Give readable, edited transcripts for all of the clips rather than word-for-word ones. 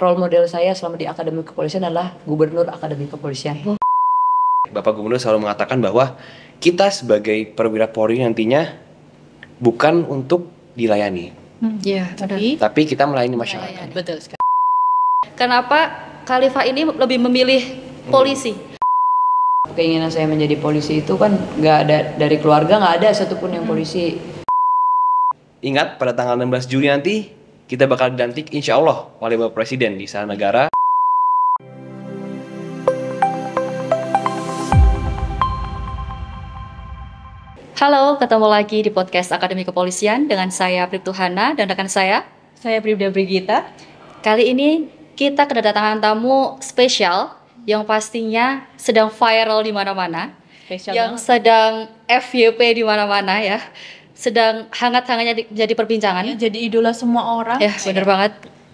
role model saya selama di Akademi Kepolisian adalah Gubernur Akademi Kepolisian. Bapak Gubernur selalu mengatakan bahwa kita sebagai perwira Polri nantinya bukan untuk dilayani, Iya, tapi kita melayani masyarakat. betul sekali. Kenapa Khalifah ini lebih memilih polisi? Keinginan saya menjadi polisi itu kan nggak ada dari keluarga, nggak ada satupun yang polisi. Ingat pada tanggal 16 Juli nanti kita bakal dilantik insya Allah oleh Bapak Presiden di Istana Negara. Halo, ketemu lagi di podcast Akademi Kepolisian dengan saya Priptuhana dan rekan saya Pribda Brigita. Kali ini kita kedatangan tamu spesial yang pastinya sedang viral di mana-mana, Spesial yang banget. sedang FYP di mana-mana ya, sedang hangat-hangatnya jadi perbincangan. Ya, jadi idola semua orang. Ya, bener banget.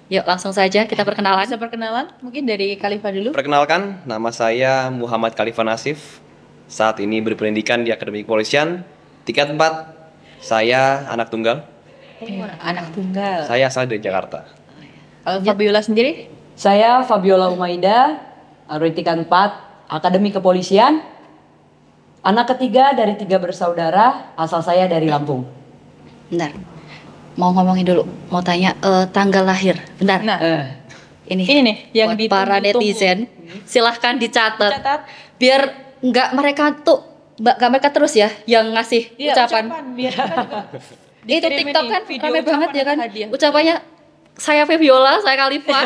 Yuk langsung saja kita perkenalan. Bisa perkenalan? Mungkin dari Khalifah dulu. Perkenalkan, nama saya Muhammad Khalifah Nasif. Saat ini berpendidikan di Akademi Kepolisian tingkat 4. Saya anak tunggal. Anak tunggal. Saya asal dari Jakarta. Kalau Fabiola sendiri? Saya Fabiola Umaida, tingkat 4 Akademi Kepolisian. Anak ketiga dari 3 bersaudara, asal saya dari Lampung. Bentar. Mau ngomongin dulu, mau tanya tanggal lahir. Bentar. Nah, Ini nih yang buat para ditunggu-tunggu. netizen, silahkan dicatat. Catat. Biar nggak mereka tuh nggak mereka terus ya yang ngasih Iya, ucapan. biar kita juga Itu dikirimin TikTok nih kan video rame ucapan banget ya kan. atau hadiah. Ucapannya saya Fabiola, saya Khalifah.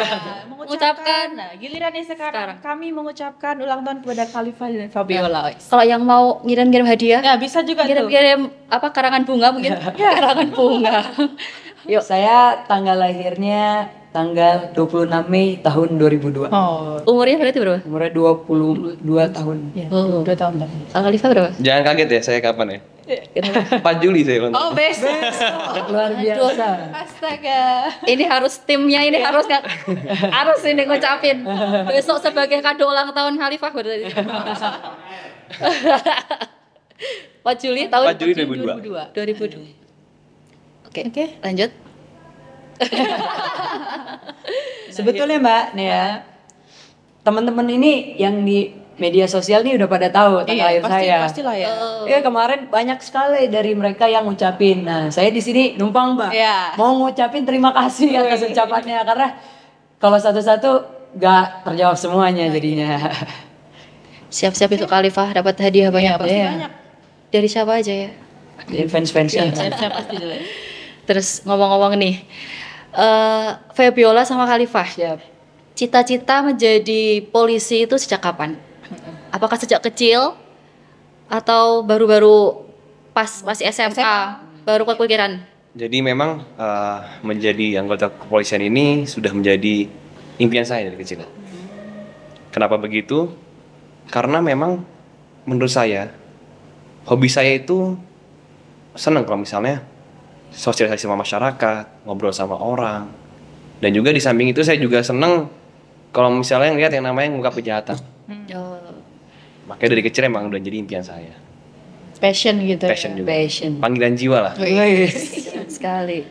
mengucapkan. Nah, giliran nih sekarang kami mengucapkan ulang tahun kepada Khalifah dan Fabiola. Kalau yang mau ngirim-ngirim hadiah, Nah, bisa juga tuh. kirim-kirim apa karangan bunga mungkin. Karangan bunga. Yuk, saya tanggal lahirnya tanggal 26 Mei tahun 2002. Oh, Umurnya berarti berapa? Umurnya 22 tahun. ya. Oh. 2 tahun lagi. Kalau Khalifah berapa? Jangan kaget ya, saya kapan ya? 4 Juli saya ulang tahun. Oh, besok. Luar biasa. Astaga. Ini harus timnya ini harus nggak harus ini ngucapin besok sebagai kado ulang tahun Khalifah berarti. 4 Juli tahun 4 Juli 2002. 2002. Oke, Oke. lanjut. Sebetulnya Mbak, nih ya, teman-teman ini yang di media sosial nih udah pada tahu tanggal lahir saya. Pastilah ya. Ya kemarin banyak sekali dari mereka yang ngucapin. Nah, saya di sini numpang Mbak. Iya. Mau ngucapin terima kasih atas ucapannya karena kalau satu-satu gak terjawab semuanya jadinya. Siap-siap itu Khalifah dapat hadiah banyak. Pasti Iya. banyak. Dari siapa aja ya? Jadi fans-fansnya. Siap-siap pasti dulu. Terus ngomong-ngomong nih, Fabiola sama Khalifah, Siap. cita-cita menjadi polisi itu sejak kapan? Apakah sejak kecil atau baru-baru pas masih SMA baru kepikiran? Jadi memang menjadi anggota kepolisian ini sudah menjadi impian saya dari kecil. Kenapa begitu? Karena memang menurut saya hobi saya itu senang kalau misalnya sosialisasi sama masyarakat, ngobrol sama orang. Dan juga di samping itu saya juga senang kalau misalnya ngeliat yang namanya ngungkap kejahatan. Oh, Makanya dari kecil emang udah jadi impian saya. Passion gitu. Passion juga. Passion. Panggilan jiwa lah. sekali.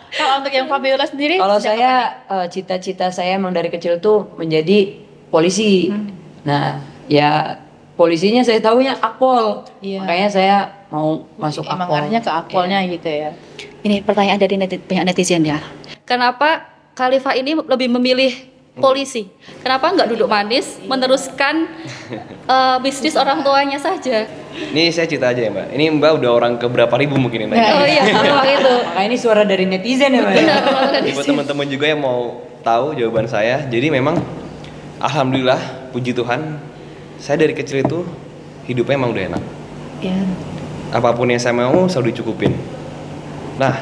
Kalau untuk yang Fabiola sendiri? Kalau saya cita-cita saya emang dari kecil tuh menjadi polisi. Nah, ya polisinya saya tahunya Akpol. Iya. Makanya saya mau masuk Emang Akpol. arahnya ke Akpolnya gitu ya. Ini pertanyaan dari banyak netizen ya. Kenapa Khalifah ini lebih memilih polisi? Kenapa nggak duduk manis meneruskan bisnis orang tuanya saja? Ini saya cerita aja ya Mbak. Ini Mbak udah orang ke berapa ribu mungkin yang nanya. Oh iya, memang itu. Makanya ini suara dari netizen ya, Mbak. Benar, memang Jadi netizen. buat teman-teman juga yang mau tahu jawaban saya, jadi memang alhamdulillah puji Tuhan, saya dari kecil itu hidupnya emang udah enak. Ya. Apapun yang saya mau selalu dicukupin. Nah,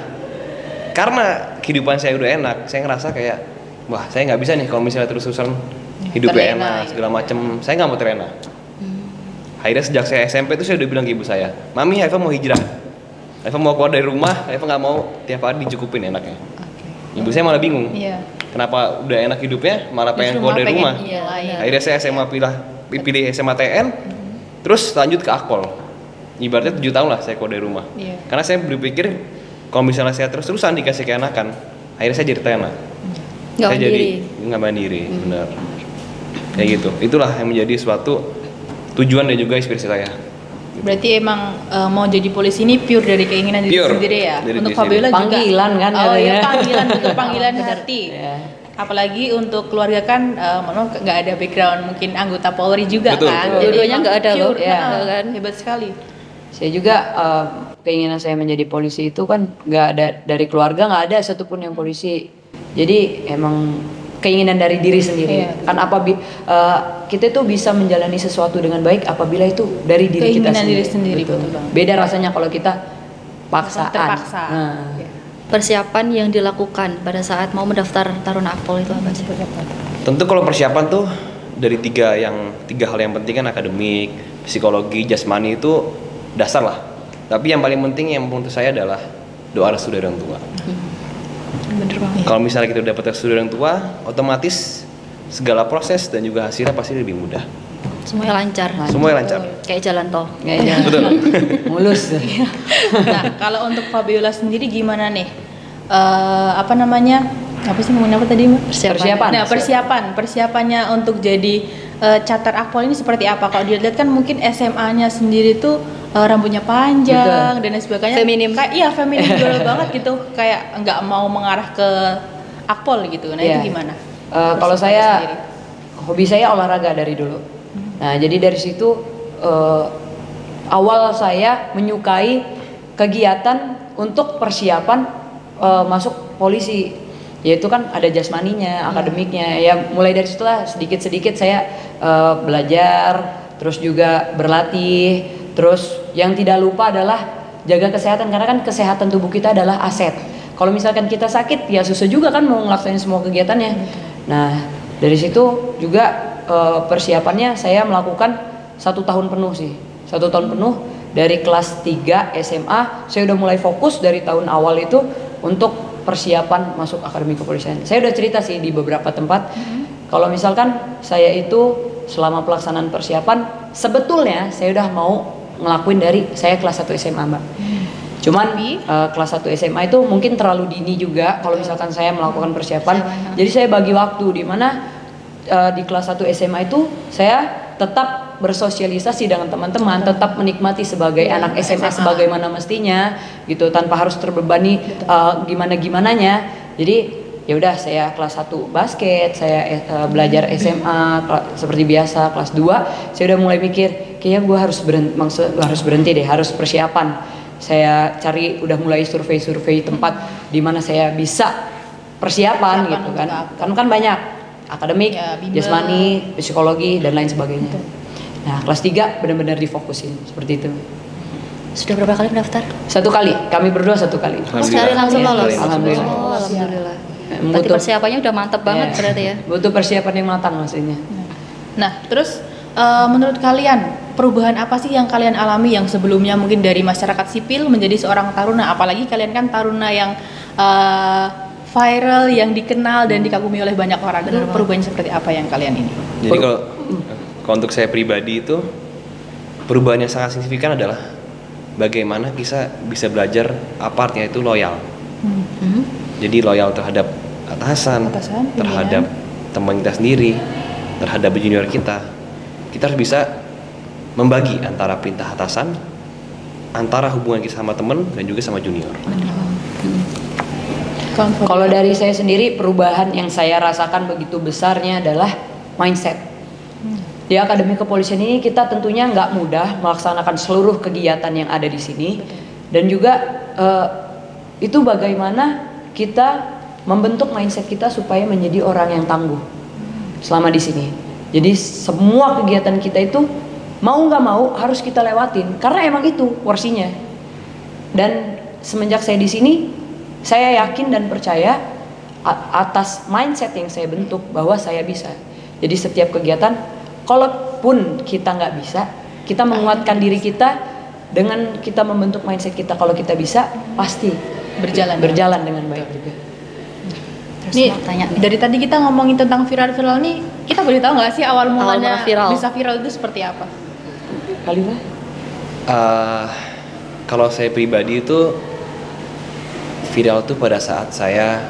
karena kehidupan saya udah enak, saya ngerasa kayak wah saya nggak bisa nih kalau misalnya terus-terusan hidupnya terlena enak gitu. segala macem, saya nggak mau terlena. Akhirnya sejak saya SMP itu saya udah bilang ke ibu saya, Mami, Eva mau hijrah, Eva mau keluar dari rumah, Eva nggak mau tiap hari dicukupin enaknya. Ibu saya malah bingung, Iya. kenapa udah enak hidupnya malah pengen Justru keluar malah dari pengen, rumah. iya, iya. Akhirnya saya SMA pilih SMA TN, terus lanjut ke Akpol. Ibaratnya 7 tahun lah saya keluar dari rumah. Iya. Karena saya berpikir kalau misalnya saya terus-terusan dikasih keenakan, akhirnya saya jadi tena. Nggak Saya mandiri. jadi nggak mandiri, benar. Kayak gitu. Itulah yang menjadi suatu tujuan dan juga inspirasi saya. Berarti emang mau jadi polisi ini pure dari keinginan diri Pure sendiri ya. dari Untuk diri sendiri. Fabiola juga Panggilan kan Oh iya, katanya. panggilan betul, panggilan hati. Ya. Apalagi untuk keluarga kan memang nggak ada background mungkin anggota Polri juga Betul, kan. betul. Jadi Dua-duanya emang nggak ada loh, pure, ya, kan? hebat sekali. Saya juga keinginan saya menjadi polisi itu kan nggak ada dari keluarga, nggak ada satupun yang polisi. Jadi emang keinginan dari diri sendiri. Iya. Kan kita tuh bisa menjalani sesuatu dengan baik apabila itu dari diri kita Keinginan sendiri. diri sendiri, betul banget. Beda rasanya kalau kita paksaan. Terpaksa. Nah, Ya. Persiapan yang dilakukan pada saat mau mendaftar Taruna Akpol itu apa sih? Tentu kalau persiapan tuh dari tiga hal yang penting kan akademik, psikologi, jasmani itu dasar lah. Tapi yang paling penting yang menurut saya adalah doa restu dari orang tua. Bener banget. Kalau misalnya kita dapat restu dari orang tua, otomatis segala proses dan juga hasilnya pasti lebih mudah. Semuanya lancar. Semuanya lancar. Kayak jalan tol. kayaknya Betul. mulus. Nah, kalau untuk Fabiola sendiri gimana nih? Apa namanya? Apa sih ngomongin apa tadi, Mbak? Persiapan. Nah, persiapannya untuk jadi catur Akpol ini seperti apa? Kalau dilihat kan mungkin SMA-nya sendiri tuh rambutnya panjang dan lain sebagainya. Feminim. Kayak iya feminim girl banget gitu. Kayak nggak mau mengarah ke Akpol gitu. Nah, Iya. itu gimana? Kalau Persiapannya saya sendiri. hobi saya olahraga dari dulu. Nah, jadi dari situ awal saya menyukai kegiatan untuk persiapan masuk polisi, yaitu kan ada jasmaninya, akademiknya. Ya mulai dari situlah sedikit-sedikit saya belajar, terus juga berlatih, terus yang tidak lupa adalah jaga kesehatan karena kan kesehatan tubuh kita adalah aset. Kalau misalkan kita sakit ya susah juga kan mau ngelaksanain semua kegiatannya. Nah dari situ juga persiapannya saya melakukan 1 tahun penuh sih, 1 tahun penuh dari kelas 3 SMA saya udah mulai fokus dari tahun awal itu untuk persiapan masuk akademi kepolisian. Saya udah cerita sih di beberapa tempat. Kalau misalkan saya itu selama pelaksanaan persiapan sebetulnya saya udah mau ngelakuin dari saya kelas 1 SMA, Mbak. Cuman kelas 1 SMA itu mungkin terlalu dini juga kalau misalkan saya melakukan persiapan. Jadi saya bagi waktu di mana di kelas 1 SMA itu saya tetap bersosialisasi dengan teman-teman, tetap menikmati sebagai anak SMA sebagaimana mestinya gitu tanpa harus terbebani gimana-gimananya. Jadi ya udah saya kelas 1 basket, saya belajar SMA seperti biasa. Kelas 2 saya udah mulai mikir kayaknya gue harus berhenti deh, harus persiapan. Saya cari udah mulai survei tempat di mana saya bisa persiapan gitu kan. Kan banyak akademik, Ya, bimbel. jasmani, psikologi dan lain sebagainya. Nah, kelas 3 benar-benar difokusin seperti itu. Sudah berapa kali mendaftar? 1 kali, kami berdua 1 kali. Sekali langsung Ya, lolos. alhamdulillah. Oh, alhamdulillah. Berarti Butuh- persiapannya udah mantep banget Ya, berarti ya. Butuh persiapan yang matang maksudnya. Nah, terus menurut kalian perubahan apa sih yang kalian alami yang sebelumnya mungkin dari masyarakat sipil menjadi seorang taruna? Apalagi kalian kan taruna yang viral, yang dikenal dan dikagumi oleh banyak orang. Itu perubahannya seperti apa yang kalian ini? Jadi kalau untuk saya pribadi itu perubahan yang sangat signifikan adalah bagaimana kita bisa belajar apa artinya itu loyal. Jadi loyal terhadap atasan, Atasan, terhadap teman kita sendiri, terhadap junior kita. Kita harus bisa membagi antara perintah atasan, antara hubungan kita sama teman dan juga sama junior. Kalau dari saya sendiri perubahan yang saya rasakan begitu besarnya adalah mindset. Di Akademi Kepolisian ini kita tentunya nggak mudah melaksanakan seluruh kegiatan yang ada di sini dan juga itu bagaimana kita membentuk mindset kita supaya menjadi orang yang tangguh selama di sini. Jadi semua kegiatan kita itu mau nggak mau harus kita lewatin karena emang itu porsinya. Dan semenjak saya di sini saya yakin dan percaya atas mindset yang saya bentuk bahwa saya bisa. Jadi setiap kegiatan, kalaupun kita nggak bisa, kita menguatkan diri kita dengan kita membentuk mindset kita. Kalau kita bisa, pasti berjalan dengan baik juga. Terus Nih, mau tanya nih. dari tadi kita ngomongin tentang viral-viral nih, kita boleh tahu nggak sih awal mulanya viral. bisa viral itu seperti apa? Khalifah? Kalau saya pribadi itu viral tuh pada saat saya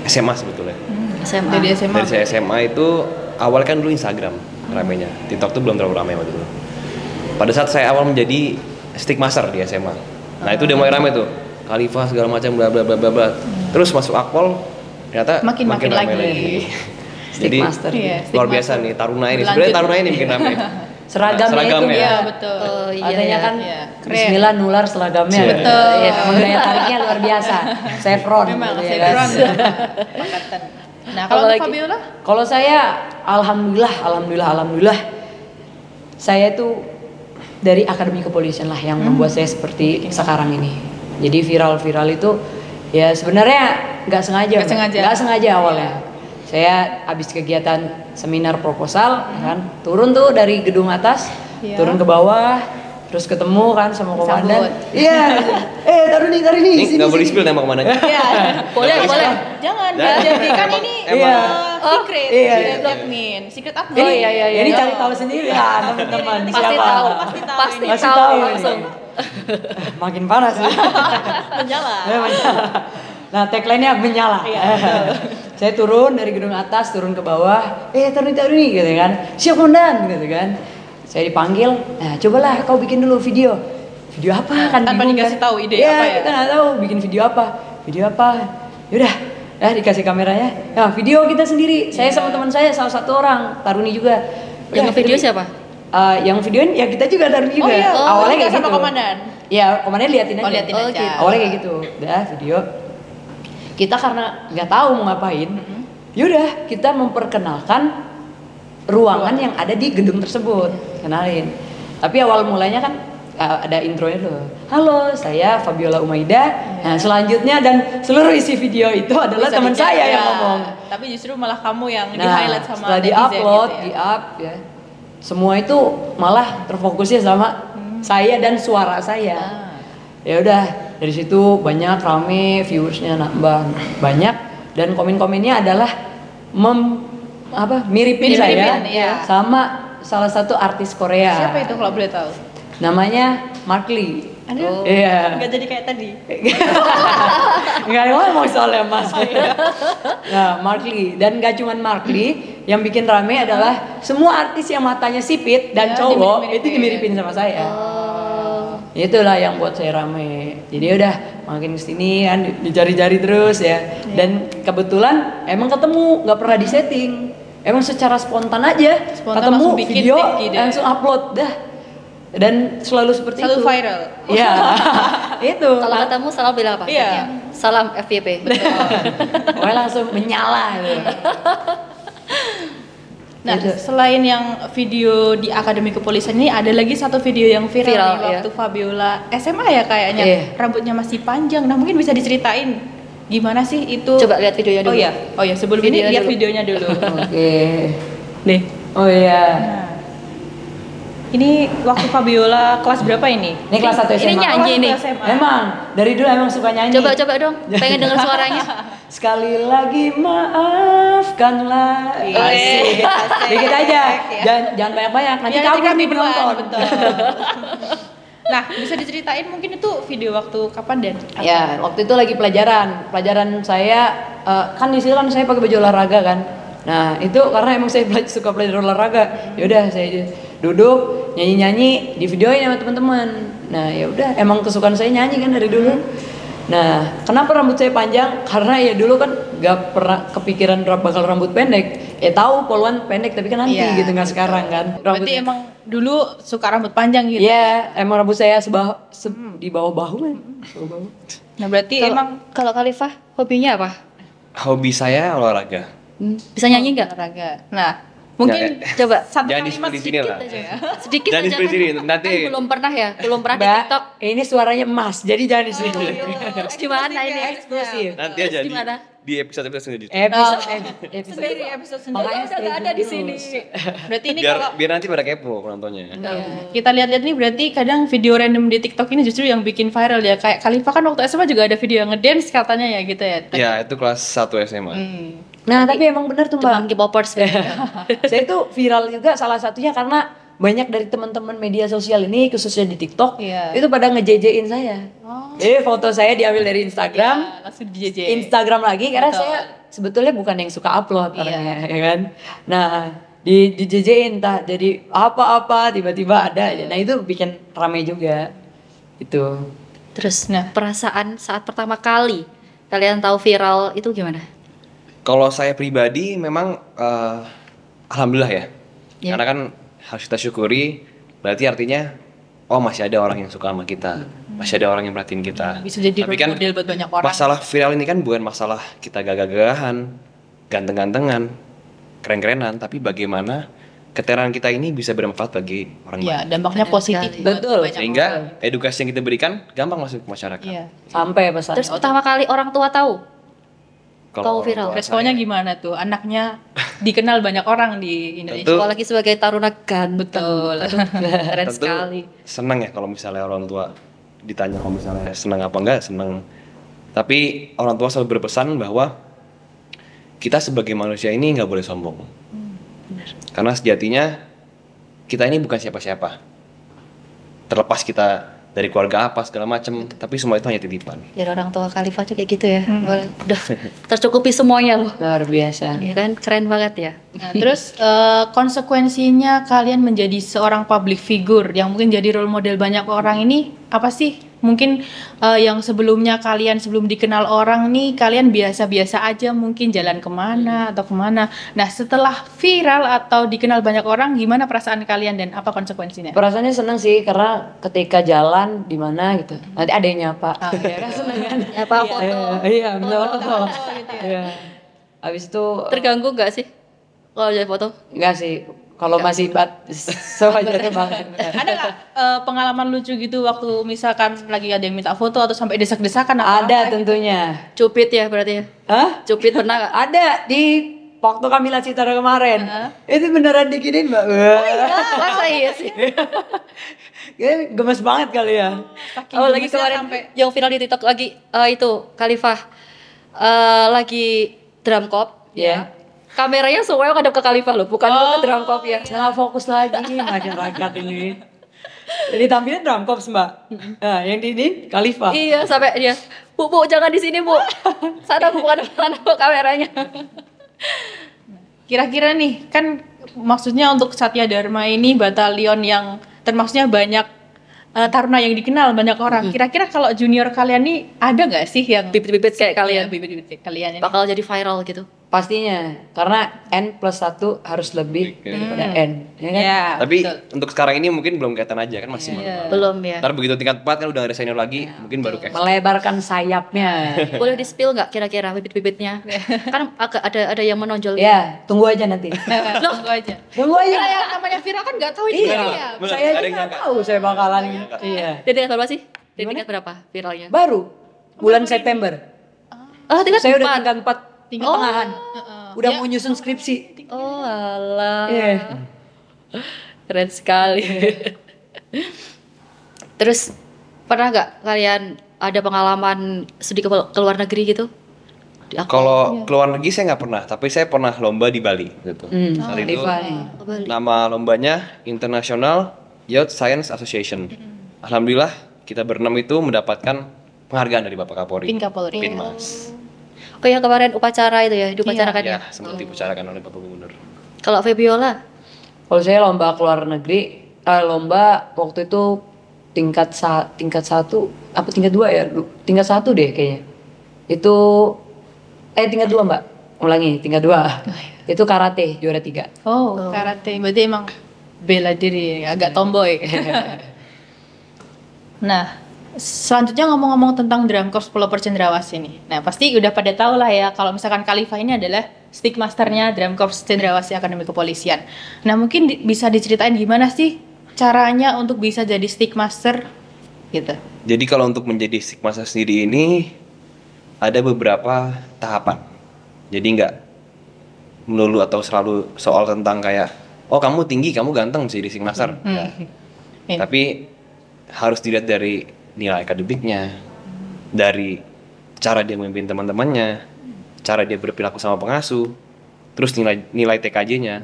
SMA sebetulnya. SMA. Dari SMA. Dari saya SMA itu awalnya kan dulu Instagram ramenya. TikTok tuh belum terlalu ramai waktu itu. Pada saat saya awal menjadi stick master di SMA. Nah, itu udah mulai ramai tuh. Khalifah segala macam bla bla bla bla bla. Terus masuk Akpol ternyata Makin ramai lagi. lagi. Stick Jadi master. Iya, stick luar biasa master. nih Taruna ini. Berlanjut. Sebenarnya Taruna ini bikin ramai. Seragamnya itu Seragamnya. Iya, ya. betul. Oh, iya, Katanya iya. kan Iya, keren. Bismillah nular seragamnya. Iya. Betul. Iya, emang daya tariknya luar biasa. Chevron. Memang gitu ya Chevron. kan. Pakatan. Nah, kalau Apalagi? Fabiola? Kalau saya alhamdulillah saya itu dari Akademi Kepolisian lah yang membuat saya seperti sekarang ini. Jadi viral itu ya sebenarnya nggak sengaja. Nggak sengaja. Nggak sengaja awalnya. Saya habis kegiatan seminar proposal kan, turun tuh dari gedung atas, Iya. turun ke bawah, terus ketemu kan sama komandan. Disambut. Iya. taruh nih. Ini sini, nggak boleh sini. spill nama komandannya. Iya. Boleh. Jangan Jangan. jadi kan ini Iya. secret. Iya, Secret iya. admin. Secret admin. Ini, iya. ini cari tahu sendiri ya teman-teman. Pasti Siapa? tahu, pasti tahu Pasti ini. Pasti tahu tahu langsung. Makin panas sih. Menyala. Ya, menyala. Nah, tagline-nya menyala. Saya turun dari gedung atas, turun ke bawah. Taruh nih, gitu kan. Siap komandan, gitu kan. Saya dipanggil. Nah, cobalah kau bikin dulu video. Video apa kan? Tanpa bingung dikasih kan. tahu ide apa ya? Kita nggak tahu bikin video apa. Yaudah, dikasih kameranya. Nah, video kita sendiri. Saya sama teman saya, salah satu orang, Taruni juga. Yang video siapa? Yang videoin ya kita juga Taruni juga. Oh iya, Awalnya kayak sama gitu. komandan. Ya, komandan liatin aja. Oh, liatin aja. gitu. Awalnya kayak gitu. Udah video. Kita karena nggak tahu mau ngapain, yaudah kita memperkenalkan ruangan yang ada di gedung tersebut, kenalin. Tapi awal mulanya kan ada intronya dulu. Halo, saya Fabiola Umaida. Nah, selanjutnya dan seluruh isi video itu adalah Bisa teman dicek, saya ya. yang ngomong. Tapi justru malah kamu yang Nah, di-highlight sama setelah netizen di-upload, gitu ya. di-up ya. Semua itu malah terfokusnya sama saya dan suara saya. Ya udah, dari situ banyak rame, viewersnya nambah banyak dan komen-komennya adalah miripin saya iya. sama salah satu artis Korea. Siapa itu kalau boleh tahu? Namanya Mark Lee. Aduh, Iya. nggak jadi kayak tadi. Nggak ngomong soalnya Mas. Nah, Mark Lee dan gak cuman Mark Lee, yang bikin rame adalah semua artis yang matanya sipit dan Ya, cowok dimirip-miripin. itu dimiripin sama saya. Itulah yang buat saya rame. Jadi udah makin kesini kan dicari-cari terus ya. Dan kebetulan emang ketemu, nggak pernah disetting. Emang secara spontan aja. Spontan ketemu langsung bikin video tag gitu ya. langsung upload dah. Dan selalu seperti Selalu itu. viral. Iya. Itu. Kalau ketemu salam bilang apa? Iya. Salam FYP. Pokoknya langsung menyala gitu. Nah, Gitu. selain yang video di Akademi Kepolisian ini ada lagi satu video yang viral, Viral, nih, waktu iya. Fabiola SMA ya kayaknya. Iya. Rambutnya masih panjang. Nah, mungkin bisa diceritain gimana sih itu? Coba lihat videonya dulu. Oh iya, sebelum ini Videonya lihat dulu. videonya dulu. Oke. Nih. Oh iya. Nah. Ini waktu Fabiola kelas berapa ini? Ini kelas 1 SMA. Ini nyanyi nih. Kelas 1 SMA. Emang dari dulu emang suka nyanyi. Coba dong, pengen dengar suaranya. Sekali lagi maafkanlah. Asik, asik. Dikit aja. Ya. Jangan banyak-banyak. Nanti Ya, kabur kan nih biduan, penonton. betul. Nah, bisa diceritain mungkin itu video waktu kapan Dan? Ya, waktu itu lagi pelajaran. Pelajaran saya kan di situ kan saya pakai baju olahraga kan. Nah, itu karena emang saya suka belajar olahraga. Ya udah saya duduk nyanyi-nyanyi, di videoin sama teman-teman. Nah, ya udah emang kesukaan saya nyanyi kan dari dulu. Nah, kenapa rambut saya panjang? Karena ya dulu kan gak pernah kepikiran bakal rambut pendek. Tahu poluan pendek tapi kan nanti Iya, gitu nggak sekarang kan. Berarti emang dulu suka rambut panjang gitu. Iya, emang rambut saya di bawah bahu kan. Bawah bahu. Nah, berarti emang Kalau Khalifah hobinya apa? Hobi saya olahraga. Bisa nyanyi nggak? olahraga. Nah, mungkin Nggak, Coba. satu Jangan kalimat di sini sedikit lah. aja ya. Sedikit Jangan aja di sini, nanti. Kan belum pernah ya, belum pernah di Mbak, TikTok. ini suaranya emas, jadi jangan di sini. Terus gimana ini? Eksklusif. Nanti aja Terus gimana? di episode selanjutnya. Episode Sendiri episode sendiri. Makanya udah nggak stay ada di tune sini. terus. Berarti ini Biar kalau biar nanti pada kepo penontonnya. kita lihat-lihat nih berarti kadang video random di TikTok ini justru yang bikin viral ya. Kayak Khalifah kan waktu SMA juga ada video yang ngedance katanya ya gitu ya. Ya, itu kelas 1 SMA. Nah, tapi emang bener tuh Cuma Mbak. K-popers. Saya tuh viral juga salah satunya karena banyak dari teman-teman media sosial ini khususnya di TikTok Iya. itu pada ngejejein saya. Jadi foto saya diambil dari Instagram, Ya, langsung DJ. Instagram lagi karena Betul. saya sebetulnya bukan yang suka upload Iya. orangnya, ya kan. Nah, dijejein entah jadi apa-apa tiba-tiba ada aja. Nah, itu bikin rame juga. Itu. Terus Nah. perasaan saat pertama kali kalian tahu viral itu gimana? Kalau saya pribadi memang alhamdulillah ya. Ya. Karena kan harus kita syukuri, berarti artinya oh masih ada orang yang suka sama kita, masih ada orang yang perhatiin kita. Bisa jadi Tapi role kan model buat banyak orang. masalah viral ini kan bukan masalah kita gagah-gagahan, ganteng-gantengan, keren-kerenan, tapi bagaimana keterangan kita ini bisa bermanfaat bagi orang Iya, banyak. dampaknya Benar positif. sekali. buat Betul. banyak Sehingga orang. edukasi yang kita berikan gampang masuk ke masyarakat. Iya. Sampai pesan. Terus pertama kali orang tua tahu Kalau Kau viral. orang tua Responnya saya- gimana tuh? Anaknya dikenal banyak orang di Indonesia. Tentu. apalagi sebagai taruna ganteng. Betul. Keren Tentu sekali. senang ya kalau misalnya orang tua ditanya kalau misalnya senang apa enggak, senang. Tapi orang tua selalu berpesan bahwa kita sebagai manusia ini nggak boleh sombong. Karena sejatinya kita ini bukan siapa-siapa. Terlepas kita dari keluarga apa segala macam, tapi semua itu hanya titipan. Jadi orang tua Khalifah tuh kayak gitu ya. Udah tercukupi semuanya loh. Luar biasa. Ya kan keren banget ya. Nah, terus konsekuensinya kalian menjadi seorang public figure yang mungkin jadi role model banyak orang ini apa sih? Mungkin yang sebelumnya kalian sebelum dikenal orang nih kalian biasa-biasa aja mungkin jalan kemana atau kemana. Nah setelah viral atau dikenal banyak orang gimana perasaan kalian dan apa konsekuensinya? Perasaannya seneng sih karena ketika jalan di mana gitu, nanti ada yang nyapa. Iya kan? Seneng kan? Ya Pak foto. Iya, minta foto. Iya. Habis itu Terganggu nggak sih kalau jadi foto? enggak sih. Kalau masih sewajarnya banget. Ada nggak pengalaman lucu gitu waktu misalkan lagi ada yang minta foto atau sampai desak-desakan apa? Ada tentunya. Cupit ya berarti ya. Hah? Cupit pernah nggak? Ada di waktu Kamila Citara kemarin. Itu beneran diginiin, Mbak. Wah. Masa iya sih? Kayaknya gemes banget kali ya. Saking Oh lagi gemesnya kemarin sampai yang viral di TikTok lagi itu Khalifah lagi drum cop. Iya. Kameranya semuanya kadang ke Khalifah loh, bukan ke drum cop ya. Jangan fokus lagi masyarakat ini. Jadi tampilnya drum corps, Mbak. Nah, yang di ini Khalifah. Iya sampai dia, bu jangan di sini bu, sana bu bukan sana bu kameranya. kira-kira nih kan maksudnya untuk Satya Dharma ini batalion yang termaksudnya banyak taruna yang dikenal banyak orang. Kira-kira kalau junior kalian nih ada nggak sih yang Bibit-bibit kayak Iya, kalian bibit-bibit kayak kalian ini? bakal jadi viral gitu. Pastinya, karena N+1 harus lebih daripada N, ya kan? Ya, Tapi betul. untuk sekarang ini mungkin belum kelihatan aja kan masih malu. Belum ya. Ntar begitu tingkat 4 kan udah ada senior lagi, mungkin baru kayak Melebarkan sayapnya. Boleh di spill nggak kira-kira bibit-bibitnya? Kan agak ada yang menonjol. Ya, tunggu aja nanti. Tunggu aja. Tunggu aja. Karena yang namanya viral kan nggak tahu Iya, juga ya. Bener, saya ada aja yang nggak nyangka. tahu saya bakalan. Iya. Di tingkat berapa sih? Di tingkat berapa viralnya? Baru bulan September. Oh tingkat Saya udah 4. tingkat 4 tingkat tengahan. Udah Ya. mau nyusun skripsi. Oh alah. Iya. Keren sekali. Terus pernah nggak kalian ada pengalaman studi ke luar negeri gitu? Di aku. Kalau keluar negeri saya nggak pernah, tapi saya pernah lomba di Bali gitu. Saat itu Diva nih. nama lombanya International Youth Science Association. Alhamdulillah kita berenam itu mendapatkan penghargaan dari Bapak Kapolri. Pin Kapolri. Pinmas. Oh yang kemarin upacara itu ya, diupacarakan ya. Ya, sempat dibicarakan oleh Bapak Gubernur. Kalau Febiola, Kalau saya lomba keluar negeri, lomba waktu itu tingkat 1 apa tingkat 2 ya? Tingkat 1 deh kayaknya. Itu tingkat 2, Mbak. Ulangi, tingkat 2. Itu karate juara 3. Oh, karate. Berarti emang bela diri, agak tomboy. Nah, selanjutnya ngomong-ngomong tentang Drum Corps Pelopor Cendrawasih ini. Nah, pasti udah pada tahu lah ya kalau misalkan Khalifah ini adalah stick masternya Drum Corps Cendrawasih Akademi Kepolisian. Nah, mungkin bisa diceritain gimana sih caranya untuk bisa jadi stick master gitu. Jadi kalau untuk menjadi Stikmaster sendiri ini ada beberapa tahapan. Jadi nggak melulu atau selalu soal tentang kayak oh kamu tinggi, kamu ganteng bisa jadi Stikmaster. Nggak. Iya. Tapi harus dilihat dari nilai akademiknya, dari cara dia memimpin teman-temannya, cara dia berperilaku sama pengasuh, terus nilai TKJ-nya.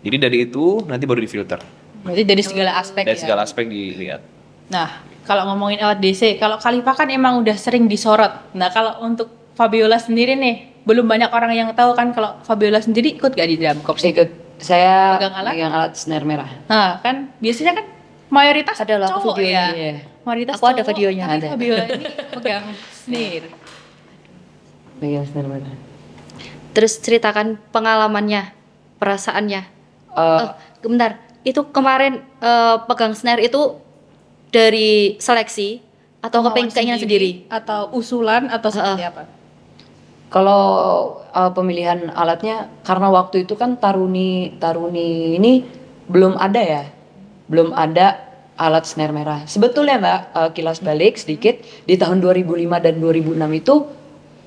Jadi dari itu nanti baru difilter. Berarti dari segala aspek Dari ya. segala aspek dilihat. Nah, kalau ngomongin alat DC, kalau Khalifa kan emang udah sering disorot. Nah, kalau untuk Fabiola sendiri nih, belum banyak orang yang tahu kan kalau Fabiola sendiri ikut gak di dalam korps? Ikut saya Pegang alat? snare merah. Nah, kan biasanya kan mayoritas Ada loh cowok videonya. ya. Iya. Mayoritas Aku ada cowok, videonya. Tapi Ada. Fabiola ini pegang snare. Pegang snare merah. Terus ceritakan pengalamannya, perasaannya. Eh, Bentar, itu kemarin pegang snare itu dari seleksi atau Kemauan keinginan sendiri? atau usulan atau seperti apa? Kalau pemilihan alatnya karena waktu itu kan taruni ini belum ada ya, belum ada alat snare merah. Sebetulnya Mbak, kilas balik sedikit di tahun 2005 dan 2006 itu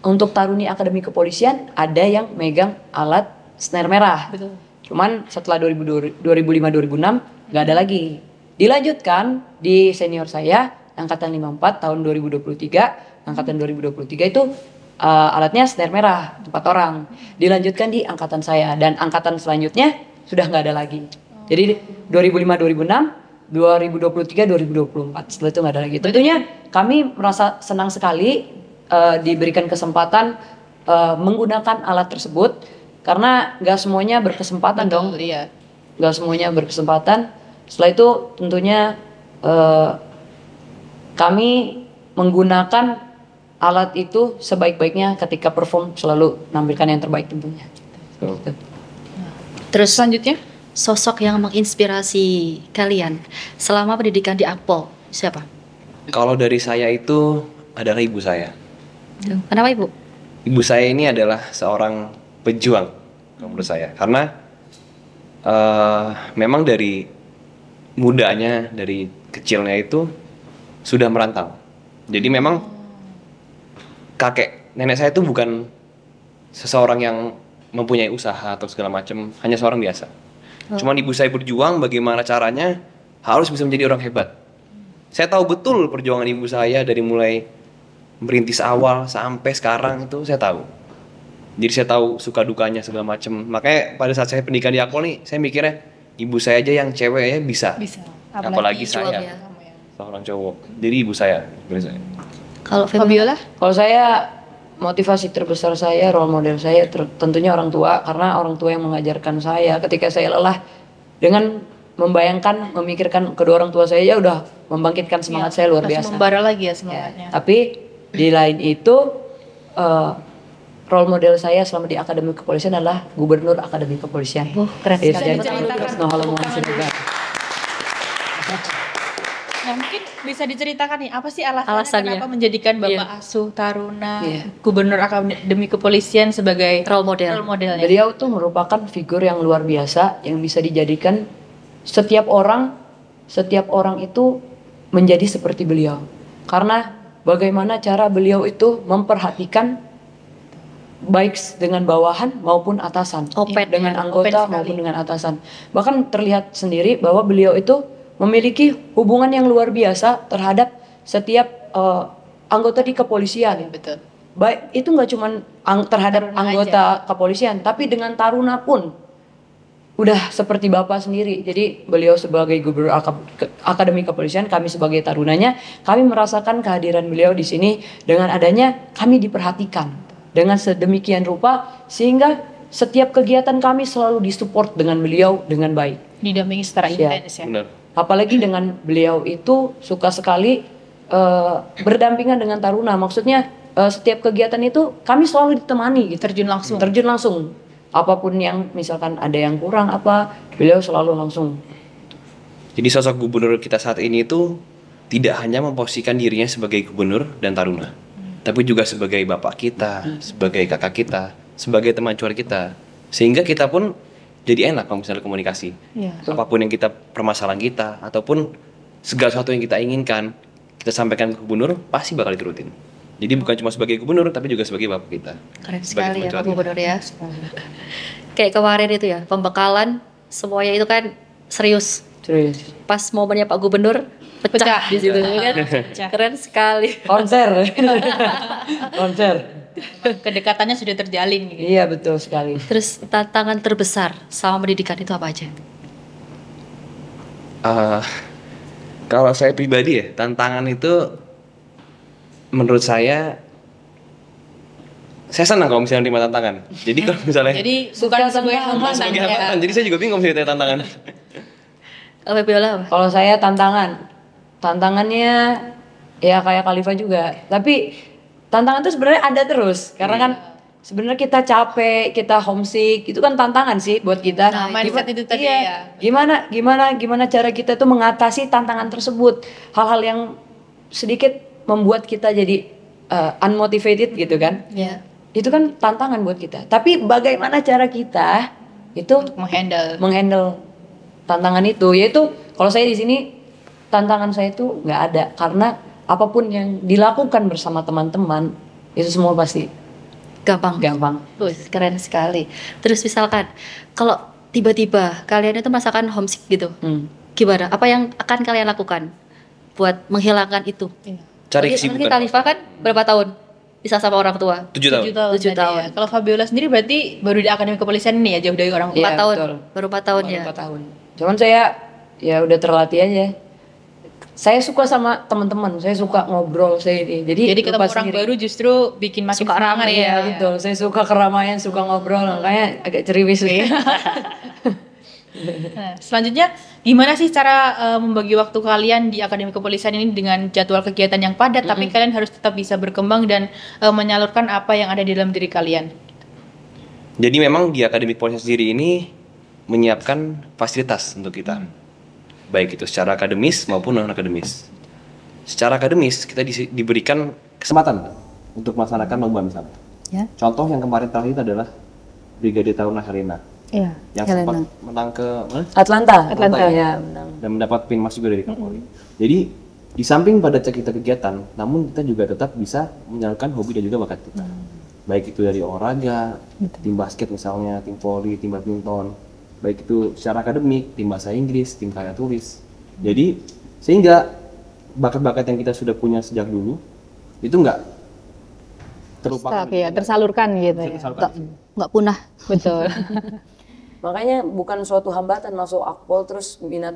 untuk taruni akademi kepolisian ada yang megang alat snare merah. Betul. Cuman setelah 2005-2006 nggak ada lagi. Dilanjutkan di senior saya angkatan 54 tahun 2023, angkatan 2023 itu alatnya snare merah 4 orang. Dilanjutkan di angkatan saya dan angkatan selanjutnya sudah nggak ada lagi. Jadi 2005-2006, 2023-2024 setelah itu nggak ada lagi. Tentunya kami merasa senang sekali diberikan kesempatan menggunakan alat tersebut karena nggak semuanya berkesempatan dong. Iya. Nggak semuanya berkesempatan. Setelah itu tentunya kami menggunakan alat itu sebaik-baiknya ketika perform selalu menampilkan yang terbaik tentunya. Gitu. Terus Selanjutnya? sosok yang menginspirasi kalian selama pendidikan di Akpol siapa? Kalau dari saya itu adalah ibu saya. Kenapa Ibu? Ibu saya ini adalah seorang pejuang kalau menurut saya, karena memang dari mudanya, dari kecilnya itu sudah merantau. Jadi memang kakek nenek saya itu bukan seseorang yang mempunyai usaha atau segala macam, hanya seorang biasa. Cuman ibu saya berjuang bagaimana caranya harus bisa menjadi orang hebat. Saya tahu betul perjuangan ibu saya dari mulai merintis awal sampai sekarang itu saya tahu. Jadi saya tahu suka dukanya segala macam. Makanya pada saat saya pendidikan di Akpol nih, saya mikirnya ibu saya aja yang cewek ya bisa. Bisa. Apalagi Juang saya, ya. seorang cowok. Jadi ibu saya, seperti saya. Kalau Fabiola? Fabiola? Kalau saya motivasi terbesar saya, role model saya tentunya orang tua karena orang tua yang mengajarkan saya ketika saya lelah dengan membayangkan, memikirkan kedua orang tua saya ya udah membangkitkan semangat saya luar Langsung biasa. membara lagi ya Ya, semangatnya. tapi di lain itu role model saya selama di akademi kepolisian adalah gubernur akademi kepolisian. Keren sekali. Irjen Bisa diceritakan Nuh Halamuan tepuk tangan Siregar. Nah, mungkin bisa diceritakan nih apa sih alasannya, Alasannya. kenapa menjadikan Bapak Iya. Asuh Taruna Iya. Gubernur Akademi Kepolisian sebagai Role model. role modelnya? Beliau tuh merupakan figur yang luar biasa yang bisa dijadikan setiap orang itu menjadi seperti beliau. Karena bagaimana cara beliau itu memperhatikan baik dengan bawahan maupun atasan, Open dengan ya, anggota open sekali. maupun dengan atasan. Bahkan terlihat sendiri bahwa beliau itu memiliki hubungan yang luar biasa terhadap setiap anggota di kepolisian. Betul. Baik itu nggak cuma terhadap Taruna anggota kepolisian, tapi dengan taruna pun udah seperti bapak sendiri. Jadi beliau sebagai gubernur akademi kepolisian, kami sebagai tarunanya, kami merasakan kehadiran beliau di sini dengan adanya kami diperhatikan dengan sedemikian rupa sehingga setiap kegiatan kami selalu disupport dengan beliau dengan baik. Didampingi secara Siap. intens ya. Benar. Apalagi dengan beliau itu suka sekali berdampingan dengan taruna. Maksudnya setiap kegiatan itu kami selalu ditemani gitu. Terjun langsung. Terjun langsung. Apapun yang misalkan ada yang kurang apa, beliau selalu langsung. Jadi sosok gubernur kita saat ini itu tidak hanya memposisikan dirinya sebagai gubernur dan taruna, tapi juga sebagai bapak kita, sebagai kakak kita, sebagai teman curhat kita. Sehingga kita pun jadi enak kalau misalnya komunikasi. Iya. Apapun yang kita permasalahan kita ataupun segala sesuatu yang kita inginkan, kita sampaikan ke gubernur pasti bakal diturutin. Jadi bukan cuma sebagai gubernur tapi juga sebagai bapak kita. Keren Sebagai sekali ya teman Pak curhat. Gubernur ya. Kayak kemarin itu ya, pembekalan semuanya itu kan serius. Serius. Pas momennya Pak Gubernur pecah di situ kan. Keren sekali. Konser. Konser. Kedekatannya sudah terjalin gitu. Iya betul sekali. Terus tantangan terbesar selama pendidikan itu apa aja? Eh, Kalau saya pribadi ya, tantangan itu menurut saya senang kalau misalnya terima tantangan. Jadi kalau misalnya Jadi Suka bukan sebagai tantangan. hambatan sebagai ya. hambatan, jadi saya juga bingung kalau misalnya tantangan. Kalau Viola apa? Kalau saya tantangannya ya kayak Khalifa juga. Tapi tantangan itu sebenarnya ada terus karena kan sebenarnya kita capek, kita homesick, itu kan tantangan sih buat kita. Nah, mindset itu tadi Iya. ya. Gimana cara kita tuh mengatasi tantangan tersebut. Hal-hal yang sedikit membuat kita jadi unmotivated gitu kan. Iya. Itu kan tantangan buat kita. Tapi bagaimana cara kita itu menghandle tantangan itu, yaitu kalau saya di sini tantangan saya itu nggak ada karena apapun yang dilakukan bersama teman-teman itu semua pasti gampang. Keren sekali. Terus misalkan kalau tiba-tiba kalian itu merasakan homesick gitu, gimana? Apa yang akan kalian lakukan buat menghilangkan itu? Cari Apalagi kesibukan. Khalifa kan berapa tahun bisa sama orang tua? 7 tahun. 7 tadi tahun. ya. Kalau Fabiola sendiri berarti baru di Akademi Kepolisian ini ya, jauh dari orang tua. 4 tahun. betul. Baru 4 tahun Baru ya. 4 tahun. Cuman saya ya udah terlatih aja. Saya suka sama teman-teman, saya suka ngobrol, saya ini. Jadi ketemu lepas orang sendiri. baru justru bikin makin Suka semangat rame Iya betul, saya suka keramaian, suka ngobrol, makanya agak ceriwis nih. Nah, selanjutnya gimana sih cara membagi waktu kalian di Akademi Kepolisian ini dengan jadwal kegiatan yang padat, tapi kalian harus tetap bisa berkembang dan menyalurkan apa yang ada di dalam diri kalian? Jadi memang di Akademi Kepolisian sendiri ini menyiapkan fasilitas untuk kita. Baik itu secara akademis maupun non akademis. Secara akademis kita diberikan kesempatan untuk melaksanakan lomba misalnya. Ya. Contoh yang kemarin terakhir itu adalah Brigade Taruna Helena Iya. yang sempat menang ke mana? Atlanta. Ya. Ya, menang. Dan mendapat pinmas juga dari Kapolri. Jadi di samping pada kita kegiatan, namun kita juga tetap bisa menyalurkan hobi dan juga bakat kita. Baik itu dari olahraga, tim basket misalnya, tim voli, tim badminton. Baik itu secara akademik, tim bahasa Inggris, tim karya tulis. Jadi sehingga bakat-bakat yang kita sudah punya sejak dulu itu nggak terlupakan. Ya, tersalurkan gitu ya. Nggak punah. Betul. Makanya bukan suatu hambatan masuk akpol terus minat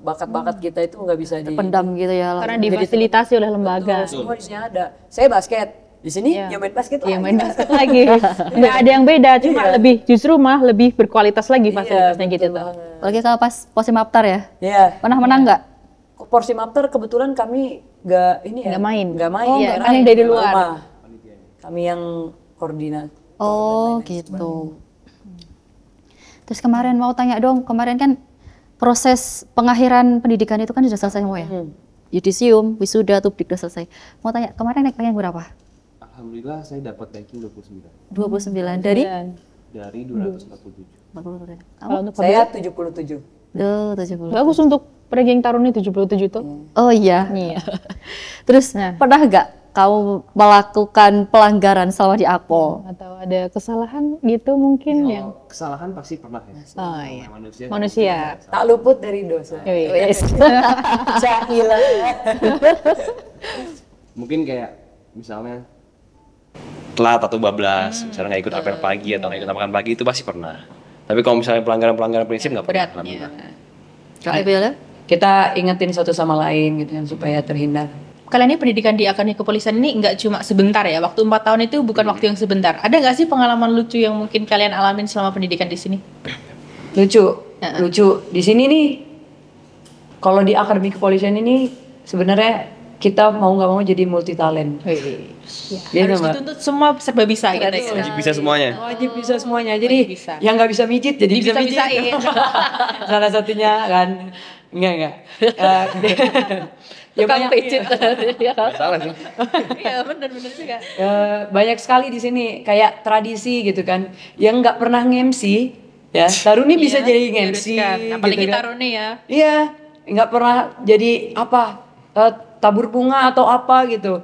bakat-bakat kita itu nggak bisa Pendam gitu ya. Karena difasilitasi oleh lembaga. Semua di sini ada. Saya basket. Di sini ya main basket Iya, lagi. main basket lagi. Nggak ada yang beda, cuma lebih berkualitas lagi fasilitasnya gitu. betul banget. Apalagi kalau pas Posimaptar ya. Iya. Pernah menang nggak? Porsimapter kebetulan kami nggak ini ya. Nggak main. Nggak main. Oh, karena kan yang dari luar. rumah. Kami yang koordinat. Oh gitu. Terus kemarin mau tanya dong, kemarin kan proses pengakhiran pendidikan itu kan sudah selesai semua ya? Yudisium, wisuda, tubdik udah selesai. Mau tanya, kemarin naik ranking berapa? Alhamdulillah saya dapat ranking 29 29 dari? dari 247. 40. Kalau untuk Saya 77. Oh, 70. bagus untuk ranking Taruna 77 tuh. Oh iya. Iya. Terus Nah. pernah nggak kamu melakukan pelanggaran selama di Akpol? Atau ada kesalahan gitu mungkin yang Kesalahan pasti pernah ya. oh iya. Manusia. Manusia. Tak luput dari dosa. Wis. Jahila. Mungkin kayak misalnya telat atau bablas, misalnya nggak ikut apel pagi atau nggak ikut makan pagi itu pasti pernah. Tapi kalau misalnya pelanggaran prinsip nggak pernah. Alhamdulillah. Kalau Bella? Kita ingetin satu sama lain gitu kan supaya terhindar. Kalian ini pendidikan di Akademi Kepolisian ini nggak cuma sebentar ya, waktu 4 tahun itu bukan waktu yang sebentar. Ada nggak sih pengalaman lucu yang mungkin kalian alamin selama pendidikan di sini? Lucu di sini nih. Kalau di Akademi Kepolisian ini sebenarnya kita mau nggak mau jadi multi talent. Gitu, Harus Mbak. dituntut semua serba bisa gitu ya. Wajib bisa semuanya. Wajib bisa semuanya. Jadi bisa. yang nggak bisa mijit jadi bisa mijit. Bisa-bisain. Salah satunya kan. Enggak. Ya banyak pijit. Nggak salah sih. Iya benar-benar juga. banyak sekali di sini kayak tradisi gitu kan. Yang nggak pernah nge-MC ya. Taruni bisa jadi nge-MC Apalagi gitu kan. Taruna ya. Iya, nggak pernah jadi apa tabur bunga atau apa gitu.